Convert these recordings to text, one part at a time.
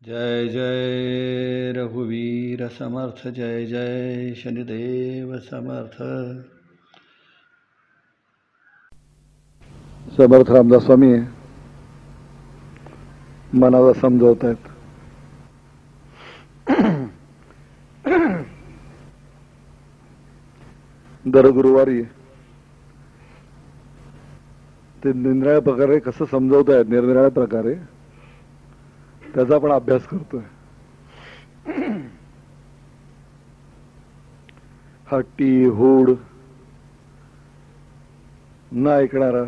जय जय रघुवीर समर्थ, जय जय शनिदेव समर्थ. समर्थ रामदास स्वामी मनाला समजवत आहेत. दर गुरुवारी ते निरनिराळ्या प्रकारे कसं समजवत आहेत, निरनिराळ्या प्रकारे त्याचा आपण अभ्यास करतोय. हट्टी, हूड, न ऐकणारा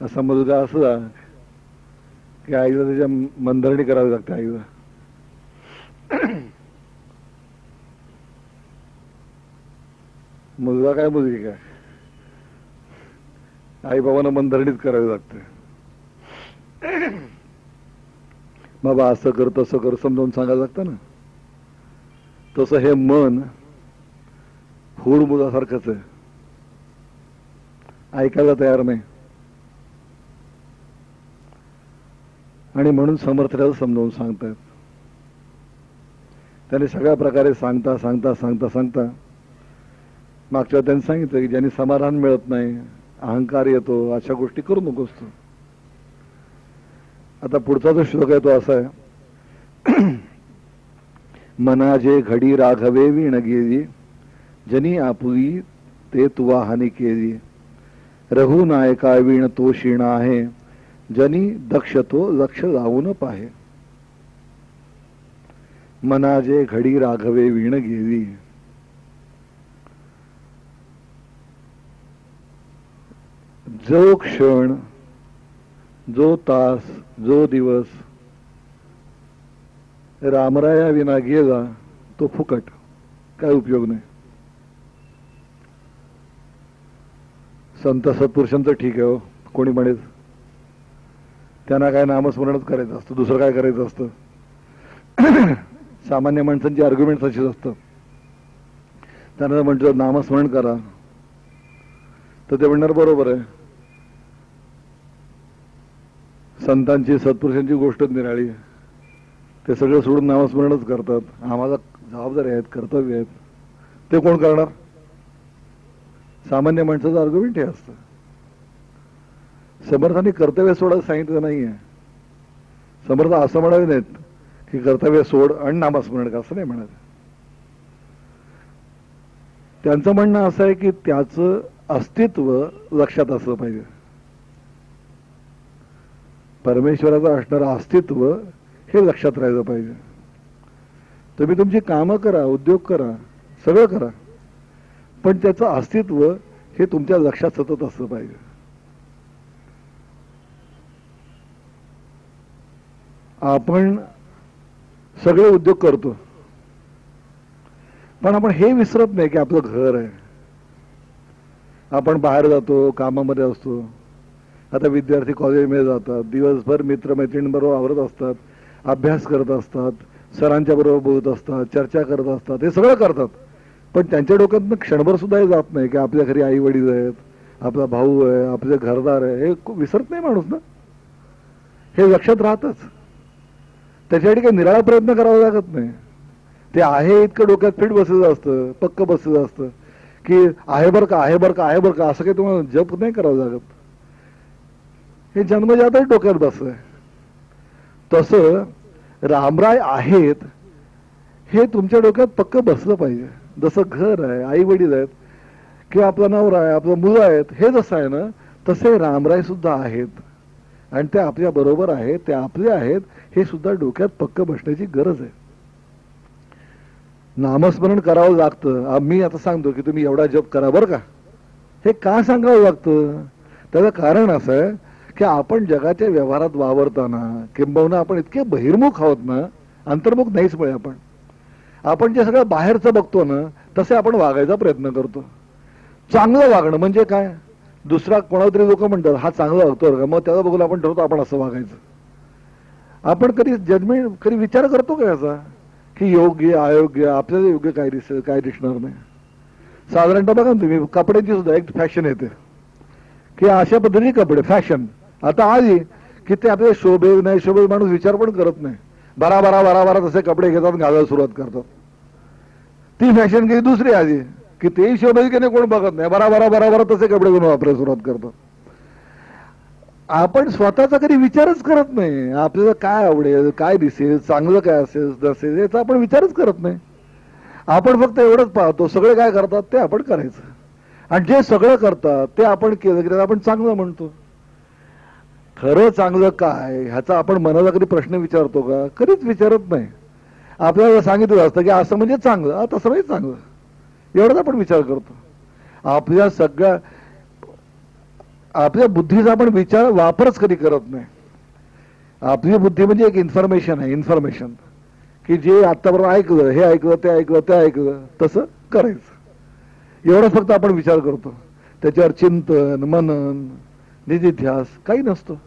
असा मुलगा असला की आईला त्याच्या मनधरणी करावी लागते. आईला मुलगा काय मुलगी काय, आई बाबांना मनधरणीच करावी लागते. बाबा असं कर तसं कर समजावून सांगायला लागतं ना. तसं हे मन हूड मुलासारखंच आहे, ऐकायला तयार नाही. आणि म्हणून समर्थाला समजावून सांगतायत. त्याने सगळ्या प्रकारे सांगता सांगता सांगता सांगता मागच्या त्यांनी सांगितलं की ज्यांनी समाधान मिळत नाही, अहंकार येतो, अशा गोष्टी करू नकोस तू. आता पुढचा जो श्लोक आहे तो असा आहे, मना जे घडी राघवे वीण गेली, जनी आपुली ते तुवा हानी केली. रघुनायका वीण तो क्षीण आहे, जनी दक्ष तो लक्ष लावून पाहे. मना जे घडी राघवे वीण गेली, जो क्षण, जो तास, जो दिवस रामराया विना गेला तो फुकट, काय उपयोग नाही. संत सत्पुरुषांचं ठीक आहे हो, कोणी म्हणेल त्यांना काय नामस्मरणच करायचं असतं, दुसरं काय करायचं असतं. सामान्य माणसांची आर्ग्युमेंट अशीच असतं. त्यांना म्हटलं नामस्मरण करा तर ते म्हणणार बरोबर आहे. संतांची सत्पुरुषांची गोष्ट निराळी आहे, ते सगळं सोडून नामस्मरणच करतात. आम्हाला जबाबदारी आहेत, कर्तव्य आहेत, ते कोण करणार. सामान्य माणसाचं आर्ग्युमेंट हे असतं. समर्थांनी कर्तव्य सोडायला सांगितलं नाहीये. समर्थ असं म्हणाले नाहीत की कर्तव्य सोड आणि नामस्मरण कर, असं नाही म्हणाले. त्यांचं म्हणणं असं आहे की त्याचं अस्तित्व लक्षात असलं पाहिजे. परमेश्वराचं असणारं अस्तित्व हे लक्षात राहिलं पाहिजे. तुम्ही तुमची कामं करा, उद्योग करा, सगळं करा, पण त्याचं अस्तित्व हे तुमच्या लक्षात सतत असलं पाहिजे. आपण सगळे उद्योग करतो, पण आपण हे विसरत नाही की आपलं घर आहे. आपण बाहेर जातो, कामामध्ये असतो. आता विद्यार्थी कॉलेजमध्ये जातात, दिवसभर मित्रमैत्रिणींबरोबर आवरत असतात, अभ्यास करत असतात, सरांच्या बरोबर बोलत असतात, चर्चा करत असतात, हे सगळं करतात. पण त्यांच्या डोक्यातनं क्षणभर सुद्धा हे जात नाही की आपल्या घरी आई वडील आहेत, आपला भाऊ आहे, आपले घरदार आहे. हे विसरत नाही माणूस ना, हे लक्षात राहतच. त्याच्यासाठी काही निराळा प्रयत्न करावा लागत नाही. ते आहे इतकं डोक्यात फिट बसलेलं असतं, पक्क बसलेलं असतं की आहे बरं का, आहे बरं का, आहे बरं का, असं काही तुम्हाला जप नाही करावं लागत. हे जन्मजातच डोक्यात बसलंय. तसं रामराय आहेत हे तुमच्या डोक्यात पक्क बसलं पाहिजे. जसं घर आहे, आई वडील आहेत, किंवा आपला नवरा आहे, आपलं मुलं आहेत, हे जसं आहे ना तसे रामराय सुद्धा आहेत आणि ते आपल्या बरोबर आहेत, ते आपले आहेत, हे सुद्धा डोक्यात पक्क बसण्याची गरज आहे. नामस्मरण करावं लागतं. मी आता सांगतो की तुम्ही एवढा जप करा बरं का. हे का सांगावं लागतं? त्याचं कारण असं आहे की आपण जगाच्या व्यवहारात वावरताना किंबहुना आपण इतके बहिर्मुख आहोत ना, अंतर्मुख नाहीच. मुळे आपण जे सगळं बाहेरचं बघतो ना तसे आपण वागायचा प्रयत्न करतो. चांगलं वागणं म्हणजे काय, दुसरा कोणाला तरी लोक म्हणतात हा चांगला वागतो का, मग त्याला बघून आपण ठरवतो आपण असं वागायचं. आपण कधी जजमेंट, कधी विचार करतो का याचा की योग्य अयोग्य, आपल्याला योग्य काय दिसेल काय दिसणार नाही. साधारणतः बघा ना तुम्ही, कपड्यांची सुद्धा एक फॅशन येते की अशा पद्धतीचे कपडे फॅशन आता आली की ते आपल्याला शोभे नाही शोभे माणूस विचार पण करत नाही. बारा बारा बारा बारा तसे कपडे घेतात, घालायला सुरुवात करतात. ती फॅशन काही दुसरी आधी की तेही शोभे की नाही कोण बघत नाही, बारा बारा बारा बारा तसे कपडे घेऊन वापरायला सुरुवात करतात. आपण स्वतःचा कधी विचारच करत नाही. आपल्याला काय आवडेल, काय दिसेल, चांगलं काय असेल नसेल याचा आपण विचारच करत नाही. आपण फक्त एवढंच पाहतो, सगळे काय करतात ते आपण करायचं, आणि जे सगळं करतात ते आपण केलं की आपण चांगलं म्हणतो. खरं चांगलं काय ह्याचा आपण मनाला कधी प्रश्न विचारतो का? कधीच विचारत नाही. आपल्याला सांगितलं असतं की असं म्हणजे चांगलं, तसं म्हणजे चांगलं, एवढाच आपण विचार करतो. आपल्या बुद्धीचा आपण विचार वापरच कधी करत नाही. आपली बुद्धी म्हणजे एक इन्फॉर्मेशन आहे, इन्फॉर्मेशन, की जे आतापर्यंत ऐकलं, हे ऐकलं, ते ऐकलं, ते ऐकलं, तसं करायचं, एवढा फक्त आपण विचार करतो. त्याच्यावर चिंतन, मनन, निधिध्यास काही नसतो.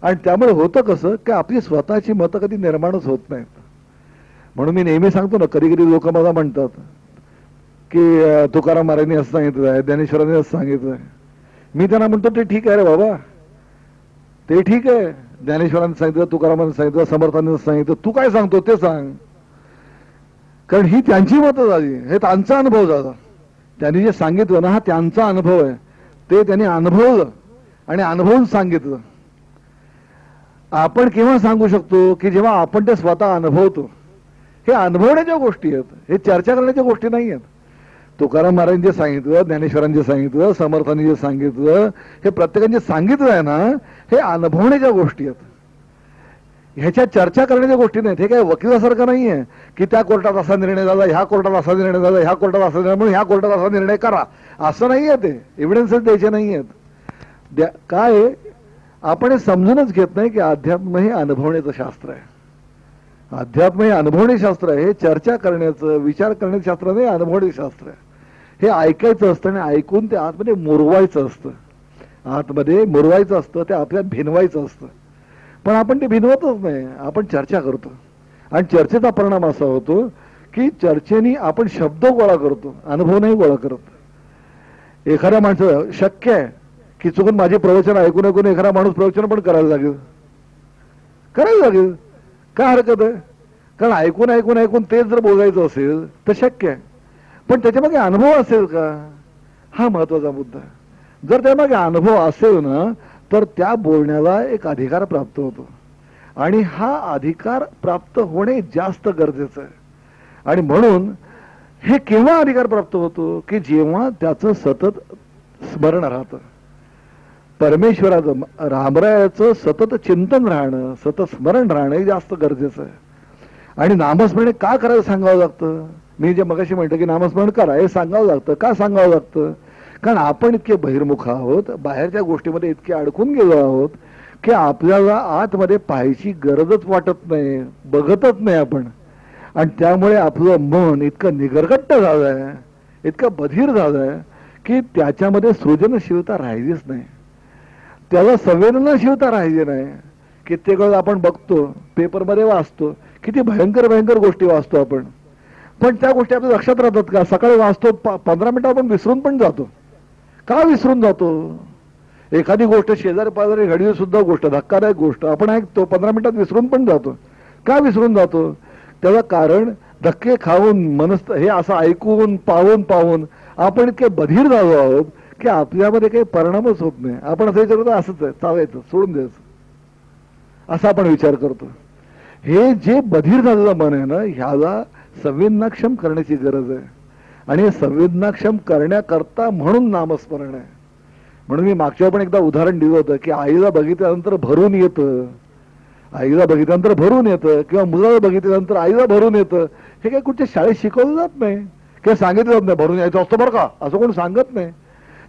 आणि त्यामुळे होतं कसं की आपली स्वतःची मतं कधी निर्माणच होत नाहीत. म्हणून मी नेहमी सांगतो ना, कधी कधी लोक मला म्हणतात की तुकाराम महाराजांनी असं सांगितलं आहे, ज्ञानेश्वरांनी असं सांगितलं आहे. मी त्यांना म्हणतो ते ठीक आहे रे बाबा, ते ठीक आहे, ज्ञानेश्वरांनी सांगितलं, तुकारामांनी सांगितलं, समर्थांनी सांगितलं, तू काय सांगतो ते सांग. कारण ही त्यांची मतं झाली, हे त्यांचा अनुभव झाला. त्यांनी जे सांगितलं ना, हा त्यांचा अनुभव आहे, ते त्यांनी अनुभवलं आणि अनुभवून सांगितलं. आपण केव्हा सांगू शकतो की जेव्हा आपण ते स्वतः अनुभवतो. हे अनुभवण्याच्या गोष्टी आहेत, हे चर्चा करण्याच्या गोष्टी नाही आहेत. तुकाराम महाराजांनी जे सांगितलं, ज्ञानेश्वरांनी जे सांगितलं, समर्थांनी जे सांगितलं, हे प्रत्येकाने जे सांगितलं आहे ना, हे अनुभवण्याच्या गोष्टी आहेत. ह्याच्या चर्चा करण्याच्या गोष्टी नाहीत. हे काय वकिलासारखं नाही आहे की त्या कोर्टात असा निर्णय झाला, ह्या कोर्टात असा निर्णय झाला, ह्या कोर्टात असा निर्णय म्हणून ह्या कोर्टात असा निर्णय करा, असं नाही आहे. ते एव्हिडन्सेस द्यायचे नाही आहेत. काय आपण हे समजूनच घेत नाही की अध्यात्म हे अनुभवण्याचं शास्त्र आहे. अध्यात्म हे अनुभवणे शास्त्र आहे. हे चर्चा करण्याचं, विचार करण्याचं शास्त्र नाही, अनुभवणे शास्त्र आहे. हे ऐकायचं असतं आणि ऐकून ते आतमध्ये मुरवायचं असतं, आतमध्ये मुरवायचं असतं, ते आपल्याला भिनवायचं असतं. पण आपण ते भिनवतच नाही, आपण चर्चा करतो. आणि चर्चेचा परिणाम असा होतो की चर्चेने आपण शब्द गोळा करतो, अनुभव नाही गोळा करत. एखाद्या माणसं शक्य आहे की चुकून माझे प्रवचन ऐकून ऐकून एखादा माणूस प्रवचन पण करायला लागेल, करायला लागेल, काय हरकत आहे? कारण ऐकून ऐकून ऐकून तेच जर बोलायचं असेल तर शक्य आहे. पण त्याच्यामागे अनुभव असेल का, हा महत्वाचा मुद्दा. जर त्यामागे अनुभव असेल ना, तर त्या बोलण्याला एक अधिकार प्राप्त होतो. आणि हा अधिकार प्राप्त होणे जास्त गरजेचं आहे. आणि म्हणून हे केव्हा अधिकार प्राप्त होतो की जेव्हा त्याचं सतत स्मरण राहतं. परमेश्वराचं, रामरायाचं सतत चिंतन राहणं, सतत स्मरण राहणं हे जास्त गरजेचं आहे. आणि नामस्मरण का करायला सांगावं लागतं? मी जे मगाशी म्हटलं की नामस्मरण करा, हे सांगावं लागतं. का सांगावं लागतं? कारण आपण इतके बहिर्मुख आहोत, बाहेरच्या गोष्टीमध्ये इतके अडकून गेलो आहोत की आपल्याला आतमध्ये पाहायची गरजच वाटत नाही, बघतच नाही आपण. आणि त्यामुळे आपलं मन इतकं निगरगट्ट झालंय, इतकं बधीर झालंय की त्याच्यामध्ये सृजनशीलता राहिलीच नाही, त्याला संवेदनशीलता राहिली नाही. कित्येक वेळा आपण बघतो, पेपरमध्ये वाचतो, किती भयंकर भयंकर गोष्टी वाचतो आपण, पण त्या गोष्टी आपल्या लक्षात राहतात का? सकाळी वाचतो, 15 मिनिटं आपण विसरून पण जातो. का विसरून जातो? एखादी गोष्ट शेजारी पाजारी घडली सुद्धा गोष्ट, धक्कादायक गोष्ट आपण ऐकतो, 15 मिनिटात विसरून पण जातो. का विसरून जातो? त्याला कारण धक्के खाऊन, हे असं ऐकून पाहून पाहून आपण इतके बधीर झालो आहोत की आपल्यामध्ये काही परिणामच होत नाही. आपण असं विचार करतो, असंच आहे, चालायचं, सोडून द्यायचं, असा आपण विचार करतो. हे जे बधीर झालेलं मन आहे ना, ह्याला संवेदनाक्षम करण्याची गरज आहे. आणि संवेदनाक्षम करण्याकरता म्हणून नामस्मरण आहे. म्हणून मी मागच्या पण एकदा उदाहरण दिलं होतं की आईला बघितल्यानंतर भरून येतं, आईला बघितल्यानंतर भरून येतं, किंवा मुलाला बघितल्यानंतर आईला भरून येतं. हे काही कुठच्या शाळेत शिकवलं जात नाही, किंवा सांगितलं जात नाही भरून यायचं असतं बरं का, असं कोण सांगत नाही.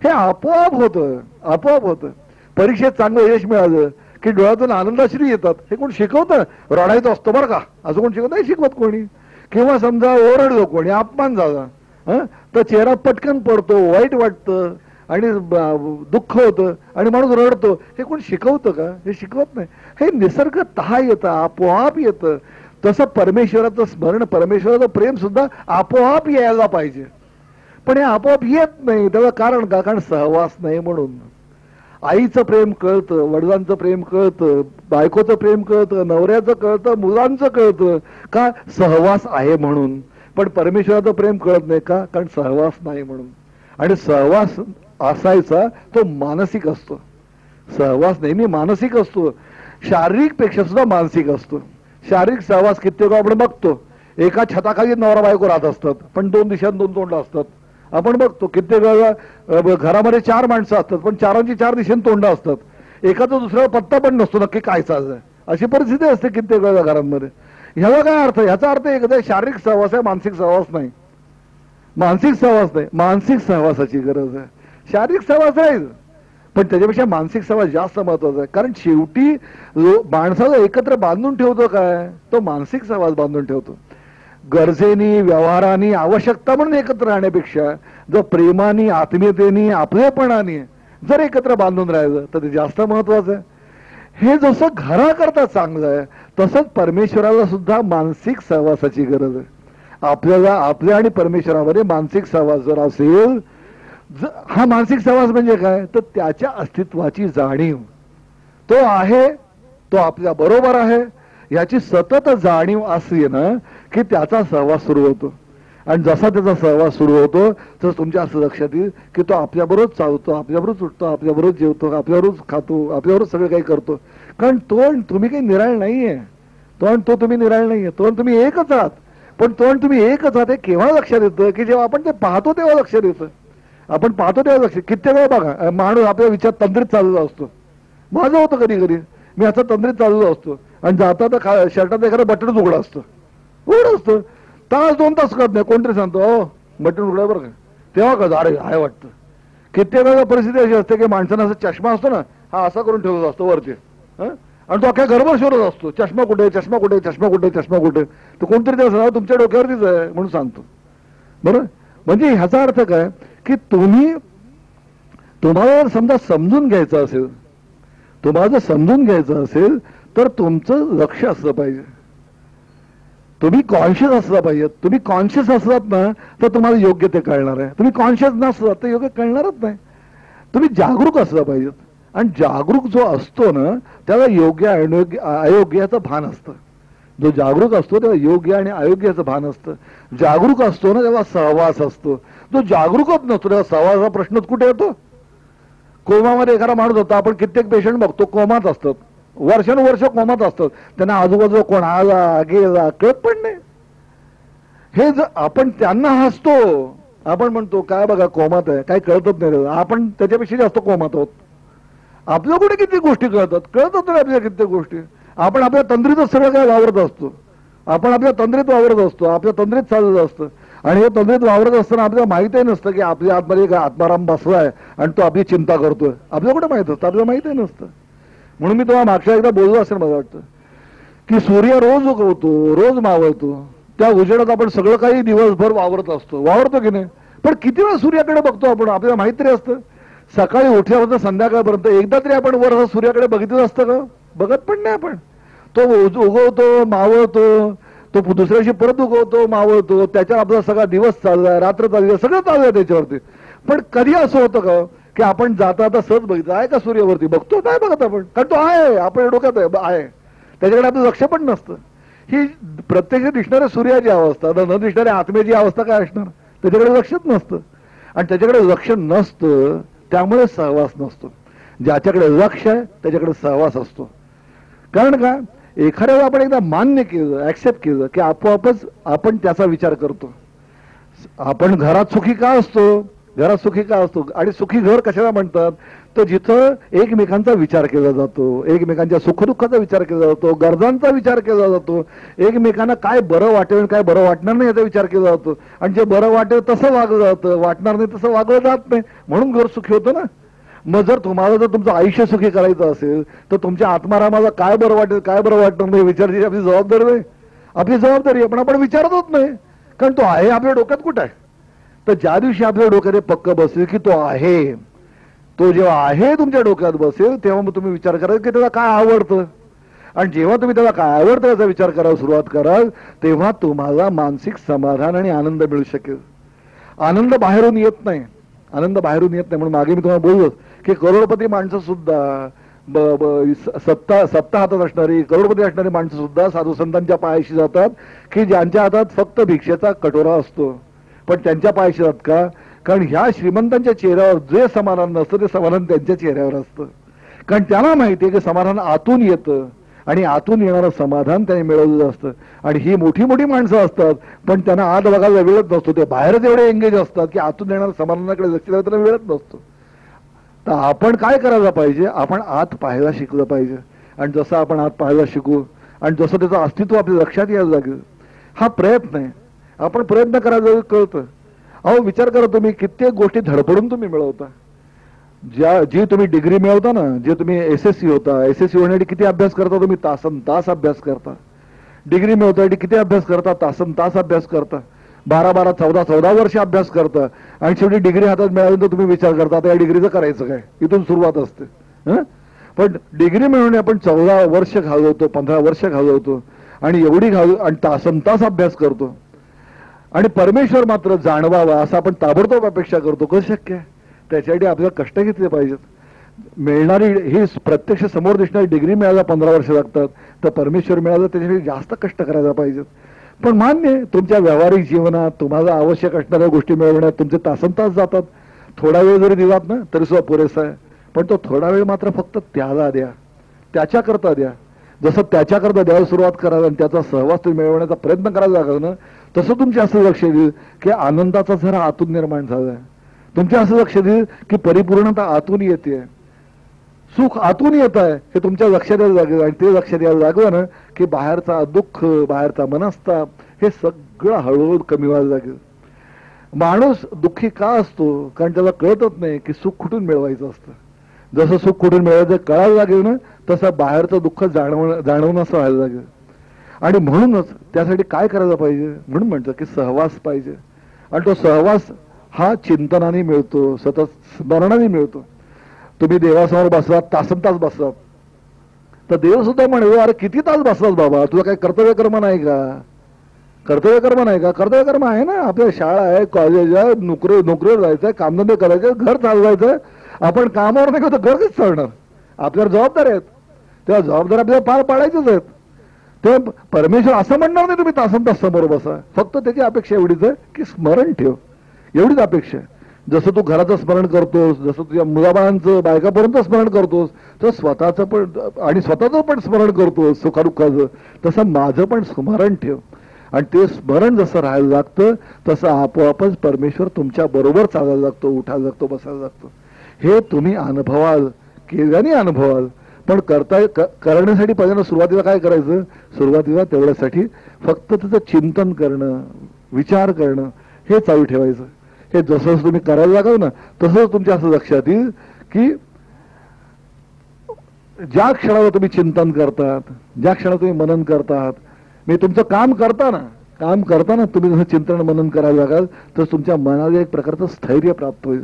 हे आपोआप होतं, आपोआप होतं. परीक्षेत चांगलं यश मिळालं की डोळ्यातून आनंदाश्री येतात. हे कोण शिकवतं? रडायचं असतं बरं का, असं कोण शिकवत नाही, शिकवत कोणी. किंवा समजा ओरडलो कोणी, अपमान झाला, तर चेहरा पटकन पडतो, वाईट वाटतं आणि दुःख होतं आणि माणूस रडतो. हे कोण शिकवतं का? हे शिकवत नाही. हे निसर्गतः येतं, आपोआप येतं. तसं परमेश्वराचं स्मरण, परमेश्वराचं प्रेम सुद्धा आपोआप यायला पाहिजे. पण हे आपोआप येत नाही. त्याला कारण का? कारण सहवास नाही म्हणून. आईचं प्रेम कळतं, वडिलांचं प्रेम कळतं, बायकोचं प्रेम कळतं, नवऱ्याचं कळतं, मुलांचं कळतं, का सहवास आहे म्हणून. पण परमेश्वराचं प्रेम कळत नाही का, कारण सहवास नाही म्हणून. आणि सहवास असायचा तो मानसिक असतो. सहवास नेहमी मानसिक असतो, शारीरिक पेक्षा सुद्धा मानसिक असतो. शारीरिक सहवास कित्येक आपण बघतो, एका छताखाली नवरा बायको राहत असतात, पण दोन दिशात दोन तोंड असतात. आपण बघतो कित्येक वेळा घरामध्ये 4 माणसं असतात, पण 4ची 4 दिशेने तोंड असतात. एकाचा दुसऱ्याला पत्ता पण नसतो नक्की काय चाललंय. अशी परिस्थिती असते कित्येक वेळा घरांमध्ये. ह्याला काय अर्थ? ह्याचा अर्थ एकदा शारीरिक सहवास आहे, मानसिक सहवास नाही. मानसिक सहवास नाही, मानसिक सहवासाची गरज आहे. शारीरिक सहवास आहे, पण त्याच्यापेक्षा मानसिक सहवास जास्त महत्वाचा आहे. कारण शेवटी माणसाला एकत्र बांधून ठेवतो काय, तो मानसिक सहवास बांधून ठेवतो. गरजेनी, व्यवहारानी, आवश्यकता म्हणून एकत्र राहण्यापेक्षा जर प्रेमानी, आत्मीयतेनी, आपलेपणाने जर एकत्र बांधून राहायचं तर ते जास्त महत्वाचं आहे. हे जसं घराकरता चांगलं आहे, तसंच परमेश्वराला सुद्धा मानसिक सहवासाची गरज आहे. आपल्याला आपल्या आणि परमेश्वरामध्ये मानसिक सहवास जर असेल, हा मानसिक सहवास म्हणजे काय, तर त्याच्या अस्तित्वाची जाणीव. तो आहे, तो आपल्या बरोबर आहे याची सतत जाणीव असली ना की त्याचा सहवास सुरू होतो. आणि जसा त्याचा सहवास सुरू होतो तसं तुमच्या असं लक्षात येईल की तो आपल्याबरोबर चालतो, आपल्याबरोबर उठतो, आपल्याबरोबर जेवतो, आपल्याबरोबर खातो, आपल्याबरोबर सगळं काही करतो. कारण तो आणि तुम्ही काही निराळ नाहीये, तो आणि तो तुम्ही निराळ नाहीये, तो आणि तुम्ही एकच आहात. पण तो आणि तुम्ही एकच आहात हे केव्हा लक्षात येतं, की जेव्हा आपण ते पाहतो तेव्हा लक्षात येतं. आपण पाहतो तेव्हा लक्षात. कित्येक वेळा बघा, माणूस आपल्या विचार तंद्रीत चाललेला असतो. माझं होतं कधी कधी, मी आता तंद्रीत चाललेलो असतो आणि जाता तर शर्टात एखादं बटनच उघडं असतं, उघडं असतं. तास 2 तास कळत नाही, कोणतरी सांगतो हो बटन उघडा बरं का, तेव्हा कळतं अरे आहे वाटतं. कित्येक वेळा परिस्थिती अशी असते की माणसानं असं चष्मा असतो ना, हा असा करून ठेवलेला असतो वरती, आणि तो अख्ख्या घरभर शोधत असतो चष्मा कुठे, चष्मा कुठे, चष्मा कुठे, चष्मा कुठे. तर कोणतरी त्याला तुमच्या डोक्यावरतीच आहे म्हणून सांगतो. बरोबर. म्हणजे ह्याचा अर्थ काय की तुम्हाला जर समजा समजून घ्यायचं असेल, तुम्हाला जर समजून घ्यायचं असेल तर तुमचं लक्ष असलं पाहिजे, तुम्ही कॉन्शियस असला पाहिजे. तुम्ही कॉन्शियस असलात ना तर तुम्हाला योग्य ते कळणार आहे. तुम्ही कॉन्शियस नसलात तर योग्य कळणारच नाही. तुम्ही जागरूक असला पाहिजेत. आणि जागरूक जो असतो ना त्याला योग्य अयोग्याचं भान असतं. जो जागरूक असतो तेव्हा योग्य आणि अयोग्याचं भान असतं. जागरूक असतो ना तेव्हा सहवास असतो. जो जागरूकच नसतो तेव्हा सहवासाचा प्रश्नच कुठे येतो. कोमामध्ये एखादा माणूस होता, आपण कित्येक पेशंट बघतो कोमात असतात, वर्षानुवर्ष कोमात असतात, त्यांना आजूबाजूला कोण आला गेला कळत पण नाही. हे आपण त्यांना हसतो, आपण म्हणतो काय बघा कोमात आहे, काय कळतच नाही. आपण त्याच्यापेक्षा जास्त कोमात आहोत. आपल्या कुठे किती गोष्टी कळतच नाही आपल्या कित्येक गोष्टी. आपण आपल्या तंद्रीतच सगळं काय वावरत असतो, आपण आपल्या तंद्रीत वावरत असतो, आपल्या तंद्रीत चालत असतं. आणि हे तंद्रीत वावरत असताना आपल्याला माहितही नसतं की आपल्या आतमध्ये एक आत्माराम बसलाय आणि तो आपली चिंता करतोय. आपल्याला कुठे माहित असतं, आपल्याला माहितही नसतं. म्हणून मी तुम्हाला मागच्या एकदा बोललो असेल मला वाटतं की सूर्य रोज उगवतो, रोज मावळतो, त्या उजेडात आपण सगळं काही दिवसभर वावरत असतो, वावरतो की नाही. पण किती वेळा सूर्याकडे बघतो आपण, आपल्याला माहित तरी असतं. सकाळी उठल्यापासून संध्याकाळपर्यंत एकदा तरी आपण वर सूर्याकडे बघितलं असतं का? बघत पण नाही आपण. तो उगवतो, मावळतो, तो दुसऱ्या दिवशी परत उगवतो, मावळतो, त्याच्यावर आपला सगळा दिवस चाललाय, रात्र चालली, सगळं चाललंय त्याच्यावरती. पण कधी असं होतं का की आपण जाता आता सहज बघितलं आहे का सूर्यावरती? बघतो नाही बघत आपण, कारण तो आहे आपल्या डोक्यात आहे, त्याच्याकडे आपलं लक्ष पण नसतं. ही प्रत्यक्ष दिसणाऱ्या सूर्याची अवस्था, न दिसणाऱ्या आत्म्याची अवस्था काय असणार? त्याच्याकडे लक्षच नसतं. आणि त्याच्याकडे लक्ष नसतं त्यामुळे सहवास नसतो. ज्याच्याकडे लक्ष आहे त्याच्याकडे सहवास असतो. कारण का, एखाद्या वेळा आपण एकदा मान्य केलं, ऍक्सेप्ट केलं की आपोआपच आपण त्याचा विचार करतो. आपण घरात सुखी का असतो? घरात सुखी का असतो? आणि सुखी घर कशाला म्हणतात? तर जिथं एकमेकांचा विचार केला जातो, एकमेकांच्या सुखदुःखाचा विचार केला जातो, गरजांचा विचार केला जातो, एकमेकांना काय बरं वाटेल काय बरं वाटणार नाही याचा विचार केला जातो. आणि जे बरं वाटेल तसं वागलं जातं, वाटणार नाही तसं वागलं जात नाही, म्हणून घर सुखी होतं ना. मग जर तुम्हाला जर तुमचं आयुष्य सुखी करायचं असेल तर तुमच्या आत्मारामाला काय बरं वाटेल काय बरं वाटणार नाही विचारायची आपली जबाबदारी नाही. आपली जबाबदारी आहे, पण आपण विचारतच नाही, कारण तो आहे आपल्या डोक्यात कुठं आहे. तर ज्या दिवशी आपल्या डोक्यात पक्क बसेल की तो आहे, तो जेव्हा आहे तुमच्या डोक्यात बसेल तेव्हा मग तुम्ही विचार कराल की त्याला काय आवडतं. आणि जेव्हा तुम्ही त्याला काय आवडतं याचा विचार करायला सुरुवात कराल तेव्हा तुम्हाला मानसिक समाधान आणि आनंद मिळू शकेल. आनंद बाहेरून येत नाही, आनंद बाहेरून येत नाही. म्हणून मागे मी तुम्हाला बोललो की करोडपती माणसं सुद्धा सत्ता सत्ता हातात असणारी करोडपती असणारी माणसं सुद्धा साधू संतांच्या पायाशी जातात, की ज्यांच्या हातात फक्त भिक्षेचा कटोरा असतो, पण त्यांच्या पायाशी जातात का? कारण ह्या श्रीमंतांच्या चेहऱ्यावर जे समाधान नसतं ते समाधान त्यांच्या चेहऱ्यावर असतं. कारण त्यांना माहिती आहे की समाधान आतून येतं आणि आतून येणारं समाधान त्याने मिळवलेलं असतं. आणि ही मोठी मोठी माणसं असतात, पण त्यांना आत बघायला वेळच नसतो. ते बाहेरच एवढे एंगेज असतात की आतून येणाऱ्या समाधानाकडे लक्ष द्यायला त्यांना वेळच नसतो. तर आपण काय करायला पाहिजे? आपण आत पाहायला शिकलं पाहिजे. आणि जसं आपण आत पाहायला शिकू आणि जसं त्याचं अस्तित्व आपल्या लक्षात यायला लागेल, हा प्रयत्न आहे. आपण प्रयत्न करायला कळतं. अहो विचार करा, तुम्ही कित्येक गोष्टी धडपडून तुम्ही मिळवता. जी तुम्ही डिग्री मिळवता ना, जे तुम्ही SSC होता, SSC होण्यासाठी किती अभ्यास करता तुम्ही? तासन तास अभ्यास करता. डिग्री मिळवण्यासाठी किती अभ्यास करता? तासन तास अभ्यास करता. 12 14 वर्ष अभ्यास करता आणि शेवटी डिग्री हातात मिळाल्यानंतर तुम्ही विचार करता आता या डिग्रीचं करायचं काय? इथून सुरुवात असते. पण डिग्री मिळवणे आपण 14 वर्ष घालवतो, 15 वर्ष घालवतो आणि एवढी आणि तासन तास अभ्यास करतो. आणि परमेश्वर मात्र जाणवावा असं आपण ताबडतोब अपेक्षा करतो. कसं शक्य आहे? त्याच्यासाठी आपल्याला कष्ट घेतले पाहिजेत. मिळणारी ही प्रत्यक्ष समोर दिसणारी डिग्री मिळायला 15 वर्ष लागतात, तर परमेश्वर मिळालं त्याच्यासाठी जास्त कष्ट करायला पाहिजेत. पण मान्य आहे, तुमच्या व्यावहारिक जीवनात तुम्हाला आवश्यक असणाऱ्या गोष्टी मिळवण्यात तुमचे तासनतास जातात. थोडा वेळ जरी दिलात ना तरी सुद्धा पुरेसा आहे. पण तो थोडा वेळ मात्र फक्त त्याला द्या, त्याच्याकरता द्या. जसं त्याच्याकरता द्यायला सुरुवात कराल आणि त्याचा सहवास तुम्ही मिळवण्याचा प्रयत्न करायला लागल ना, तसं तुमचे असं लक्ष देईल की आनंदाचा झरा आतून निर्माण झालाय. तुमचे असं लक्ष देईल की परिपूर्णता आतून येते, सुख आतून येत आहे, हे तुमच्या लक्षात यायला लागेल. आणि ते लक्षात यायला लागलं ना की बाहेरचा दुःख, बाहेरचा मनस्ताप हे सगळं हळूहळू कमी व्हायला लागेल. माणूस दुःखी का असतो? कारण त्याला कळतच नाही की सुख कुठून मिळवायचं असतं. जसं सुख कुठून मिळवायचं कळायला लागेल ना, तसं बाहेरचं दुःख जाणवणं असं व्हायला लागेल. आणि म्हणूनच त्यासाठी काय करायला पाहिजे? म्हणून म्हणतं की सहवास पाहिजे. आणि तो सहवास हा चिंतनाने मिळतो, सतत स्मरणाने मिळतो. तुम्ही देवासमोर बसलात, तासनतास बसलात, तर देव सुद्धा म्हणेल अरे किती तास बसलास बाबा, तुला काही कर्तव्यकर्म नाही का? कर्तव्यकर्म नाही का? कर्तव्यकर्म आहे ना. आपल्या शाळा आहे, कॉलेज आहे, नोकरीवर जायचंय, कामधंदे करायचे, घर चालवायचं. आपण कामावर नाही का तर घर कसं चालणार? आपल्यावर जबाबदारी आहेत, तेव्हा जबाबदारी आपल्याला पार पाडायचीच आहेत. तेव्हा परमेश्वर असं म्हणणार नाही तुम्ही तासनतास समोर बसा. फक्त त्याची अपेक्षा एवढीच आहे की स्मरण ठेव, एवढीच अपेक्षा आहे. जसं तू घराचं स्मरण करतोस, जसं तुझ्या मुलाबाळांचं बायकापर्यंत स्मरण करतोस, तर स्वतःचं पण आणि स्वतःचं पण स्मरण करतोस सुखादुःखाचं, तसं माझं पण स्मरण ठेव. आणि ते स्मरण जसं राहायला लागतं तसं आपोआपच परमेश्वर तुमच्या बरोबर चालायला लागतो, उठायला लागतो, बसायला लागतो. हे तुम्ही अनुभवाल, केल्याने अनुभवाल. पण करण्यासाठी पहिल्यांदा सुरुवातीला काय करायचं? सुरुवातीला तेवढ्यासाठी फक्त त्याचं चिंतन करणं, विचार करणं हे चालू ठेवायचं. हे जसं तुम्ही करायला लागाल ना तसंच तुमच्या असं लक्षात येईल की ज्या क्षणाला तुम्ही चिंतन करतात, ज्या क्षणाला तुम्ही मनन करतात, मी तुमचं काम करताना तुम्ही जसं चिंतन मनन करायला लागाल तर तुमच्या मनाला एक प्रकारचं स्थैर्य प्राप्त होईल,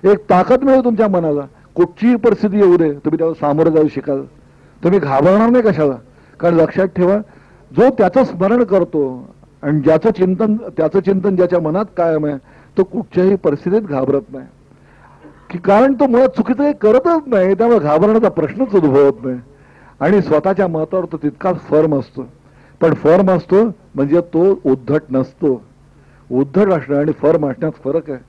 एक ताकद मिळेल तुमच्या मनाला. कुठचीही परिस्थिती येऊ दे तुम्ही त्याला सामोरं जाऊ शकाल. तुम्ही घाबरणार नाही कशाला. कारण लक्षात ठेवा, जो त्याचं स्मरण करतो आणि त्याचं चिंतन ज्याच्या मनात कायम आहे तो कुठच्याही परिस्थितीत घाबरत नाही. की कारण तो मुळात चुकीचं काही करतच नाही, त्यामुळे घाबरण्याचा प्रश्नच उद्भवत नाही. आणि स्वतःच्या मतावर तो तितकाच फर्म असतो. पण फर्म असतो म्हणजे तो उद्धट नसतो. उद्धट असणं आणि फर्म असण्यात फरक आहे.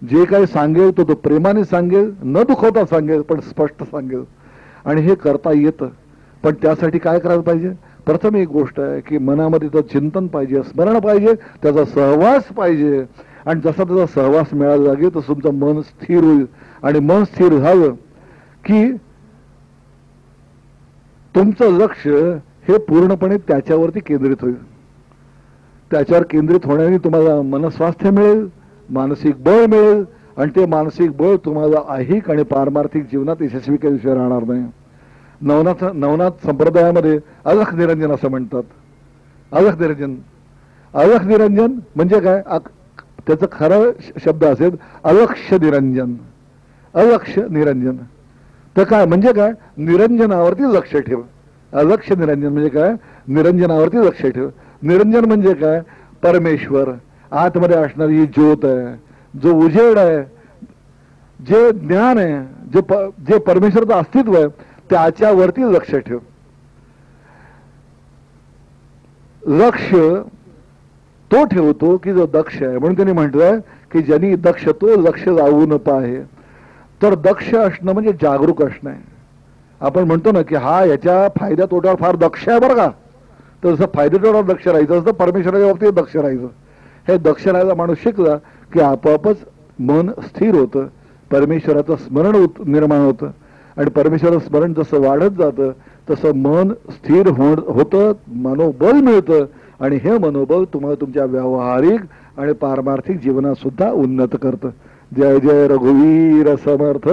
जे काही सांगेल तो प्रेमाने सांगेल, न दुखवता सांगेल, पण स्पष्ट सांगेल. आणि हे करता येतं. पण त्यासाठी काय करायला पाहिजे? प्रथम एक गोष्ट आहे की मनामध्ये तो चिंतन पाहिजे, स्मरण पाहिजे, त्याचा सहवास पाहिजे. आणि जसा त्याचा सहवास मिळायला लागेल तसं तुमचं मन स्थिर होईल. आणि मन स्थिर झालं की तुमचं लक्ष हे पूर्णपणे त्याच्यावरती केंद्रित होईल. त्याच्यावर केंद्रित होण्याने तुम्हाला मनस्वास्थ्य मिळेल, मानसिक बळ मिळेल. आणि ते मानसिक बळ तुम्हाला ऐहिक आणि पारमार्थिक जीवनात यशस्वी केल्याशिवाय राहणार नाही. नवनाथ संप्रदायामध्ये अलख निरंजन असं म्हणतात. अलख निरंजन म्हणजे काय? त्याचं खरं शब्द असेल अलक्ष निरंजन. अलक्ष निरंजन तर काय म्हणजे काय? निरंजनावरती लक्ष ठेव. अलक्ष निरंजन म्हणजे काय? निरंजनावरती लक्ष ठेव. निरंजन म्हणजे काय? परमेश्वर आतमध्ये असणारी ही ज्योत आहे, जो उजेड आहे, जे ज्ञान आहे, जे परमेश्वराचं अस्तित्व आहे त्याच्यावरती लक्ष ठेव. लक्ष तो ठेवतो की जो दक्ष आहे. म्हणून त्यांनी म्हटलंय की ज्यांनी दक्ष तो लक्ष लावून पाहे. तर दक्ष असणं म्हणजे जागरूक असणं आहे. आपण म्हणतो ना की हा याच्या फायद्या तोट्यावर फार दक्ष आहे बरं का. तर जसं फायद्या तोट्यावर दक्ष राहायचं असतं परमेश्वराच्या बाबतीत दक्ष राहायचं. हे दक्ष राहायला माणूस शिकला की आपोआपच मन स्थिर होतं, परमेश्वराचं स्मरण निर्माण होतं. आणि परमेश्वराचं स्मरण जसं वाढत जातं तसं मन स्थिर होतं, मनोबल मिळतं. आणि हे मनोबल तुम्हाला तुमच्या व्यावहारिक आणि पारमार्थिक जीवनात सुद्धा उन्नत करतं. जय जय रघुवीर समर्थ.